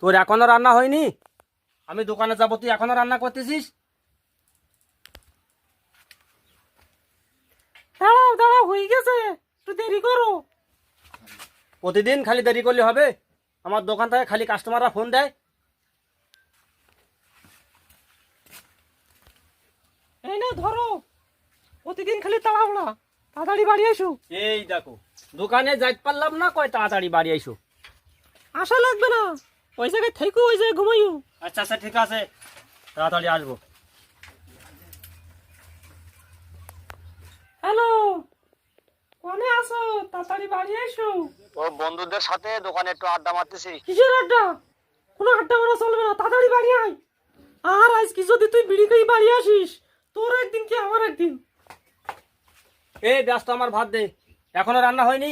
তোর এখনো রান্না হয়নি? আমি দোকানে যাবো, তুই এখনো রান্না করতেছিস? দাঁড়াও দাঁড়াও, হয়ে গেছে, একটু দেরি করো। প্রতিদিন খালি দেরি করলে হবে? আমার দোকান থেকে খালি কাস্টমাররা ফোন দেয়। এই না ধরো, প্রতিদিন খালি তাড়াহুড়া, তাড়াতাড়ি বাড়ি এসো। এই দেখো, দোকানে যাইতে পারলাম না, কয় তাড়াতাড়ি বাড়ি আইসো। আশা লাগবে না, ওই জায়গায় থেকো, ওই জায়গায় ঘুমাইও। আচ্ছা আচ্ছা, ঠিক আছে, তাড়াতাড়ি আসবো। হ্যালো, কোনে আছো? তাড়াতাড়ি বাড়ি এসো। ও বন্ধুদের সাথে দোকানে একটু আড্ডা মারতেছি। কিসের আড্ডা? কোনো আড্ডা মারা চলবে না, তাড়াতাড়ি বাড়ি আয়। আর আজ কি যদি তুই বিড়ি খেয়ে বাড়ি আসিস, তোর একদিন কি আমার একদিন। এই ব্যস্ত, আমার ভাত দে। এখনো রান্না হয়নি,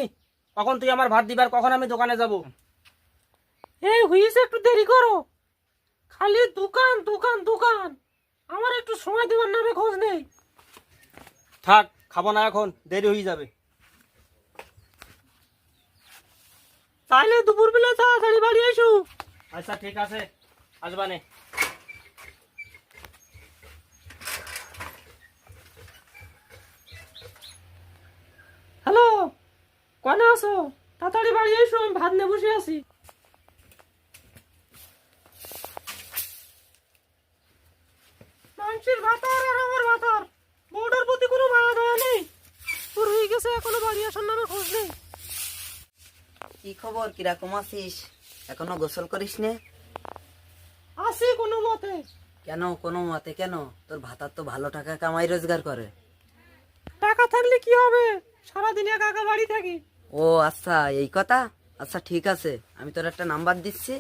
কখন তুই আমার ভাত দিবার, কখন আমি দোকানে যাব? এই হয়েছে, একটু দেরি করো। খালি দোকান দোকান দোকান, আমার একটু সময় দেওয়ার নামে খোঁজ নেই। থাক, খাবো না এখন, দেরি হয়ে যাবে। তাইলে দুপুর বেলা তাড়াতাড়ি বাড়ি এসো। আচ্ছা ঠিক আছে, আসবানে। হ্যালো, কোনে আছো? তাড়াতাড়ি বাড়ি এসো, আমি ভাত নিয়ে বসে আছি। মানুষের ভাতার আর আমার ভাতার, বউটার প্রতি কোনো মায়া দয়া নেই। তোর হয়ে গেছে, এখনো বাড়ি আসার নামে খোঁজ নেই। কি খবর, কিরকম আছিস? এখনো গোসল করিস নে? আসি কোনো মতে। কেন কোনো মতে কেন? তোর ভাতার তো ভালো টাকা কামাই রোজগার করে। টাকা থাকলে কি হবে, সারাদিন একা একা বাড়ি থাকি। ও আচ্ছা, এই কথা। আচ্ছা ঠিক আছে, আমি তোর একটা নাম্বার দিচ্ছি,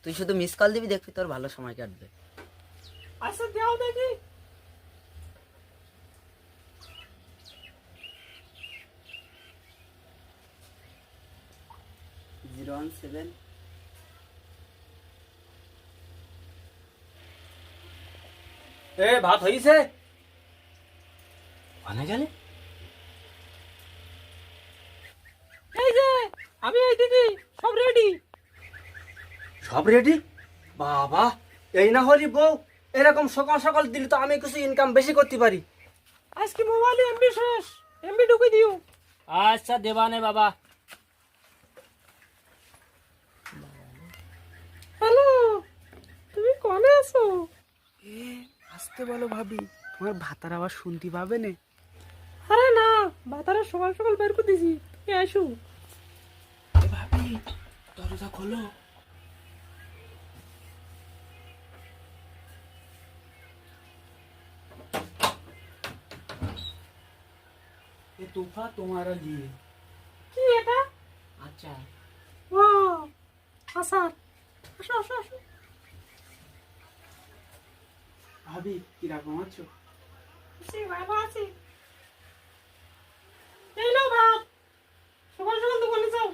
তুই শুধু মিস কল দিবি, দেখবি তোর ভালো সময় কাটবে। আচ্ছা দেও দেখি। 017। এ ভাত হয়েছে? ওখানে গেলে? এই যে, আমি এই দিদি, সব রেডি। সব রেডি? বাবা, এই না হলি বউ, এরকম সকাল সকাল দিলে তো আমি কিছু ইনকাম বেশি করতে পারি। আজকে মোবাইলে এমবি শেষ, এমবি ঢুকে দিও। আচ্ছা দেবানে বাবা। হ্যালো, তুমি কোনে আছো? আসতে বলো ভাবি, তোমার ভাতার আবার শুনতে পাবে না। আরে না, বাতারা সকাল সকাল বের করে দিছি, তুমি আসো। ভাবি, দরজা খোলো। এ তোফা তোমারা দিয়ে। কি এটা? আচ্ছা ওয়াও, আসার, আসো আসো আসো। ভাবি, কিরকম আছো? আছি, ভালো আছি। এই নাও ভাত, সকাল সকাল দোকানে যাও।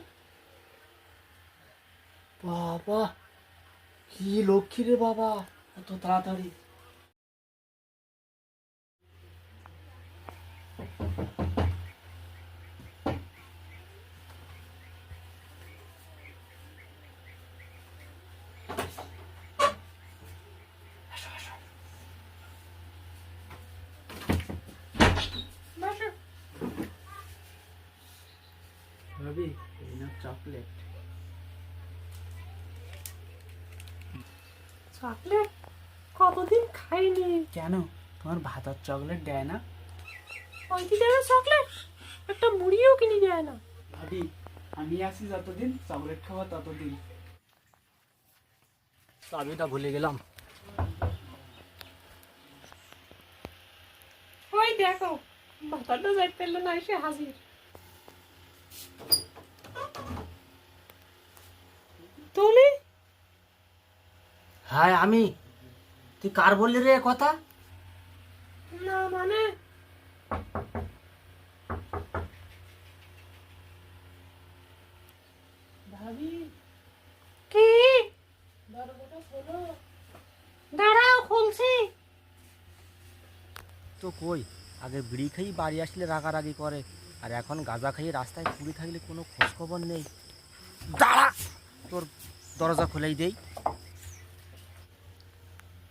বাবা, কি লক্ষ্মী রে বাবা, এত তাড়াতাড়ি। বসো। ভাবি, এই না চকলেট। চকলেট কতদিন খাইনি। কেন, তোমার ভাতার চকলেট দেয় না? ওই কি দেয় চকলেট? একটা মুড়িও কিনে দেয় না। ভাবি, আমি আছি যতদিন চকলেট খাওয়া ততদিন। চাবিটা ভুলে গেলাম। ওই দেখো, বাতারটা যাইতে পারলো না, এসে হাজির। তুমি? হ্যাঁ আমি। তুই কার বললি রে এ কথা? না মানে, ভাবি, কি? দরজাটা খোলো। দাঁড়াও, খুলছি। তো কই, আগে বিড়ি খেয়ে বাড়ি আসলে রাগারাগি করে, আর এখন গাঁজা খেয়ে রাস্তায় পুড়ে থাকলে কোনো খোঁজ খবর নেই। দাঁড়া, তোর দরজা খুলেই দেই।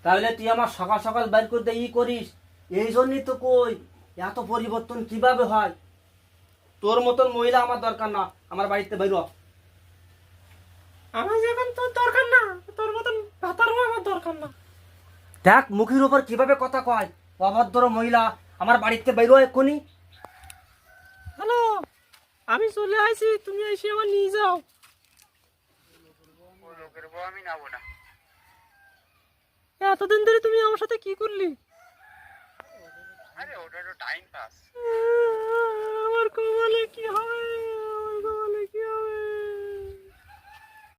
তাহলে তুই আমার সকাল সকাল বাইর করতে করিস, এই জন্যই তো কই এত পরিবর্তন কিভাবে হয়। তোর মতন মহিলা আমার দরকার না, আমার বাড়িতে বাইর হ। আমার যখন তোর দরকার না, তোর মতন ভাতারও আমার দরকার না। দেখ মুখের উপর কিভাবে কথা কয়, অভদ্র মহিলা, আমার বাড়িতে বাইর হ এক্ষুনি। হ্যালো, আমি চলে আইছি, তুমি এসে আমার নিয়ে যাও। এতদিন ধরে তুমি আমার সাথে কি করলি? আমার কপালে কি হয়?